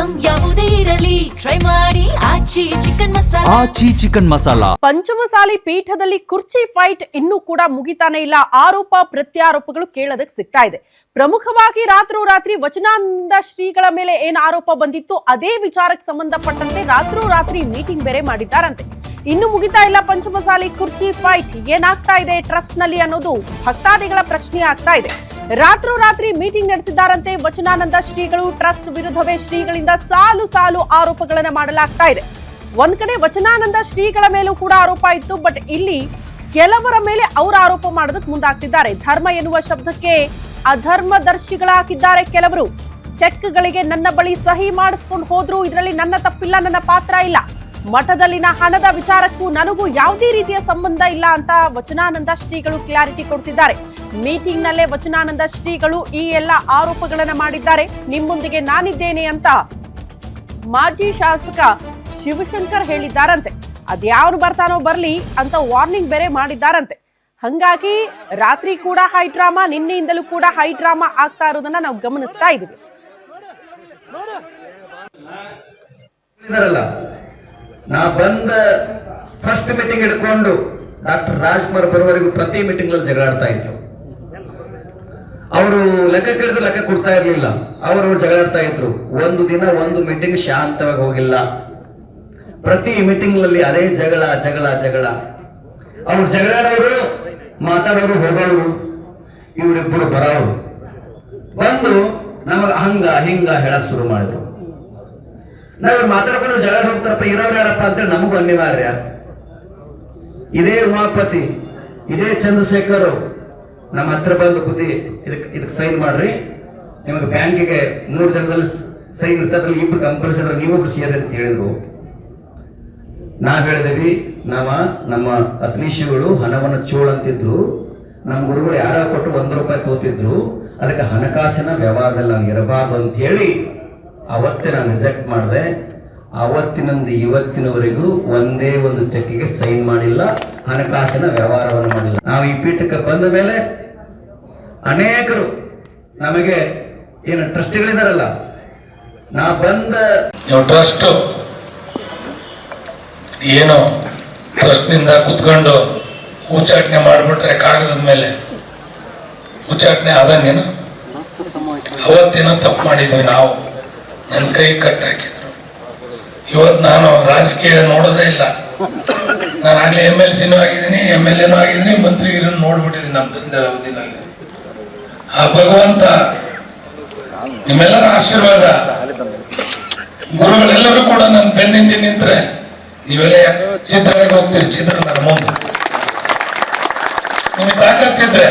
Item ಯಾವುದೇ ಇರಲಿ try ಮಾಡಿ ಆಚಿ ಚಿಕನ್ ಮಸಾಲಾ. ಪಂಚಮಸಾಲಿ ಪೀಠದಲ್ಲಿ ಕುರ್ಚಿ ಫೈಟ್ ಇನ್ನೂ ಕೂಡ ಮುಗಿತಾನೆ ಇಲ್ಲ. ಆರೋಪ ಪ್ರತ್ಯಾರೋಪಗಳು ಕೇಳೋದಕ್ಕೆ ಸಿಗ್ತಾ ಇದೆ. ಪ್ರಮುಖವಾಗಿ ರಾತ್ರೋರಾತ್ರಿ ವಚನಾನಂದ ಶ್ರೀಗಳ ಮೇಲೆ ಏನ್ ಆರೋಪ ಬಂದಿತ್ತು ಅದೇ ವಿಚಾರಕ್ಕೆ ಸಂಬಂಧಪಟ್ಟಂತೆ ರಾತ್ರೋರಾತ್ರಿ ಮೀಟಿಂಗ್ ಬೇರೆ ಮಾಡಿದ್ದಾರಂತೆ. ಇನ್ನು ಮುಗಿತಾ ಇಲ್ಲ ಪಂಚಮಸಾಲಿ ಕುರ್ಚಿ ಫೈಟ್. ಏನಾಗ್ತಾ ಇದೆ ಟ್ರಸ್ಟ್ ನಲ್ಲಿ ಅನ್ನೋದು ಭಕ್ತಾದಿಗಳ ಪ್ರಶ್ನೆ ಆಗ್ತಾ ಇದೆ. ರಾತ್ರೋರಾತ್ರಿ ಮೀಟಿಂಗ್ ನಡೆಸಿದ್ದಾರಂತೆ ವಚನಾನಂದ ಶ್ರೀಗಳು. ಟ್ರಸ್ಟ್ ವಿರುದ್ಧವೇ ಶ್ರೀಗಳಿಂದ ಸಾಲು ಸಾಲು ಆರೋಪಗಳನ್ನ ಮಾಡಲಾಗ್ತಾ ಇದೆ. ಒಂದ್ ಕಡೆ ವಚನಾನಂದ ಶ್ರೀಗಳ ಮೇಲೂ ಕೂಡ ಆರೋಪ ಇತ್ತು, ಬಟ್ ಇಲ್ಲಿ ಕೆಲವರ ಮೇಲೆ ಅವರು ಆರೋಪ ಮಾಡೋದಕ್ಕೆ ಮುಂದಾಗ್ತಿದ್ದಾರೆ. ಧರ್ಮ ಎನ್ನುವ ಶಬ್ದಕ್ಕೆ ಅಧರ್ಮದರ್ಶಿಗಳಾಗಿದ್ದಾರೆ ಕೆಲವರು. ಚೆಕ್ಗಳಿಗೆ ನನ್ನ ಬಳಿ ಸಹಿ ಮಾಡಿಸ್ಕೊಂಡು ಹೋದ್ರು, ಇದರಲ್ಲಿ ನನ್ನ ತಪ್ಪಿಲ್ಲ, ನನ್ನ ಪಾತ್ರ ಇಲ್ಲ, ಮಠದಲ್ಲಿನ ಹಣದ ವಿಚಾರಕ್ಕೂ ನನಗೂ ಯಾವುದೇ ರೀತಿಯ ಸಂಬಂಧ ಇಲ್ಲ ಅಂತ ವಚನಾನಂದ ಶ್ರೀಗಳು ಕ್ಲಾರಿಟಿ ಕೊಡ್ತಿದ್ದಾರೆ. ಮೀಟಿಂಗ್ ನಲ್ಲೇ ವಚನಾನಂದ ಶ್ರೀಗಳು ಈ ಎಲ್ಲ ಆರೋಪಗಳನ್ನ ಮಾಡಿದ್ದಾರೆ. ನಿಮ್ಮೊಂದಿಗೆ ನಾನಿದ್ದೇನೆ ಅಂತ ಮಾಜಿ ಶಾಸಕ ಶಿವಶಂಕರ್ ಹೇಳಿದ್ದಾರಂತೆ. ಅದ್ಯಾವನು ಬರ್ತಾನೋ ಬರ್ಲಿ ಅಂತ ವಾರ್ನಿಂಗ್ ಬೇರೆ ಮಾಡಿದ್ದಾರಂತೆ. ಹಂಗಾಗಿ ರಾತ್ರಿ ಕೂಡ ಹೈ ಡ್ರಾಮಾ, ನಿನ್ನೆಯಿಂದಲೂ ಕೂಡ ಹೈ ಡ್ರಾಮಾ ಆಗ್ತಾ ಇರೋದನ್ನ ನಾವು ಗಮನಿಸ್ತಾ ಇದೀವಿ. ನಾ ಬಂದ ಫಸ್ಟ್ ಮೀಟಿಂಗ್ ಹಿಡ್ಕೊಂಡು ಡಾಕ್ಟರ್ ರಾಜ್ಕುಮಾರ್ ಬರೋವರೆಗೂ ಪ್ರತಿ ಮೀಟಿಂಗ್ ನಲ್ಲಿ ಜಗಳಾಡ್ತಾ ಇದ್ರು. ಅವರು ಲೆಕ್ಕ ಕೇಳಿದ್ರೆ ಲೆಕ್ಕ ಕೊಡ್ತಾ ಇರ್ಲಿಲ್ಲ, ಅವರು ಜಗಳಾಡ್ತಾ ಇದ್ರು. ಒಂದು ದಿನ ಒಂದು ಮೀಟಿಂಗ್ ಶಾಂತವಾಗಿ ಹೋಗಿಲ್ಲ. ಪ್ರತಿ ಮೀಟಿಂಗ್ ನಲ್ಲಿ ಅದೇ ಜಗಳ ಜಗಳ ಜಗಳ. ಅವ್ರು ಜಗಳಾಡೋರು, ಮಾತಾಡೋರು, ಹೋಗೋರು, ಇವರಿಬ್ಬರು ಬರೋರು ಬಂದು ನಮಗ ಹಂಗ ಹಿಂಗ ಹೇಳಕ್ ಶುರು ಮಾಡಿದ್ರು. ನಾವ್ ಮಾತಾಡ್ಕೊಂಡು ಜಗಳ ಹೋಗ್ತಾರಪ್ಪ, ಇರೋರು ಯಾರಪ್ಪ ಅಂತೇಳಿ ನಮಗೂ ಅನಿವಾರ್ಯ. ಇದೇ ಉಮಾಪತಿ, ಇದೇ ಚಂದ್ರಶೇಖರ್ ನಮ್ಮ ಹತ್ರ ಬಂದು ಬುದ್ಧಿ ಇದಕ್ಕೆ ಸೈನ್ ಮಾಡ್ರಿ, ನಿಮಗೆ ಬ್ಯಾಂಕಿಗೆ 3 ಜನದಲ್ಲಿ ಸೈನ್ ಇರ್ತದ್ರಲ್ಲಿ 2 ಕಂಪಲ್ಸರಿ, ನೀವೊಬ್ರು ಸೇರಿ ಅಂತ ಹೇಳಿದ್ರು. ನಾವ್ ಹೇಳಿದ್ವಿ, ನಮ್ಮ ಅಗ್ನಿಶಿಗಳು ಹಣವನ್ನು ಚೋಳ್ ಅಂತಿದ್ರು. ನಮ್ಮ ಗುರುಗಳು ಯಾರ ಕೊಟ್ಟು 1 ರೂಪಾಯಿ ತೋತಿದ್ರು. ಅದಕ್ಕೆ ಹಣಕಾಸಿನ ವ್ಯವಹಾರದಲ್ಲಿ ನಾನು ಇರಬಾರ್ದು ಅಂತ ಹೇಳಿ ಅವತ್ತೇ ನಾನು ರಿಜೆಕ್ಟ್ ಮಾಡಿದೆ. ಅವತ್ತಿನಿಂದ ಇವತ್ತಿನವರೆಗೂ ಒಂದೇ ಒಂದು ಚೆಕ್ಕಿಗೆ ಸೈನ್ ಮಾಡಿಲ್ಲ, ಹಣಕಾಸಿನ ವ್ಯವಹಾರವನ್ನು ಮಾಡಿಲ್ಲ. ನಾವು ಈ ಪೀಠಕ್ಕೆ ಬಂದ ಮೇಲೆ ಅನೇಕರು ನಮಗೆ ಏನು ಟ್ರಸ್ಟಿಗಳಿದಾರಲ್ಲ, ನಾ ಬಂದ ಟ್ರಸ್ಟ್ ಏನೋ ಟ್ರಸ್ಟ್ನಿಂದ ಕುತ್ಕೊಂಡು ಉಚ್ಚಾಟನೆ ಮಾಡಿಬಿಟ್ರೆ ಕಾಗದದ ಮೇಲೆ ಉಚ್ಚಾಟನೆ ಆದಂಗೇನು ಅವತ್ತೇನೋ ತಪ್ಪು ಮಾಡಿದ್ವಿ ನಾವು, ನನ್ನ ಕೈ ಕಟ್ಟಾಕಿದ್ರು. ಇವತ್ತು ನಾನು ರಾಜಕೀಯ ನೋಡೋದೇ ಇಲ್ಲ. ನಾನು ಆಗ್ಲೇ MLCನೂ ಆಗಿದ್ದೀನಿ, MLAನೂ ಆಗಿದ್ದೀನಿ, ಮಂತ್ರಿಗಿರನ್ನು ನೋಡ್ಬಿಟ್ಟಿದ್ದೀನಿ ನಮ್ಮ ತಂದೆ ಅವಧಿನಲ್ಲಿ. ಆ ಭಗವಂತ ನಿಮ್ಮೆಲ್ಲರ ಆಶೀರ್ವಾದ, ಗುರುಗಳೆಲ್ಲರೂ ಕೂಡ ನನ್ನ ಬೆನ್ನಿಂದ ನಿಂತ್ರೆ ನೀವೆಲ್ಲ ಚಿತ್ರಕ್ಕೆ ಹೋಗ್ತೀರಿ. ಚಿತ್ರ ನನ್ನ ಮುಂದೆ ನಿಮಗೆ ತಾಕತ್ತಿದ್ರೆ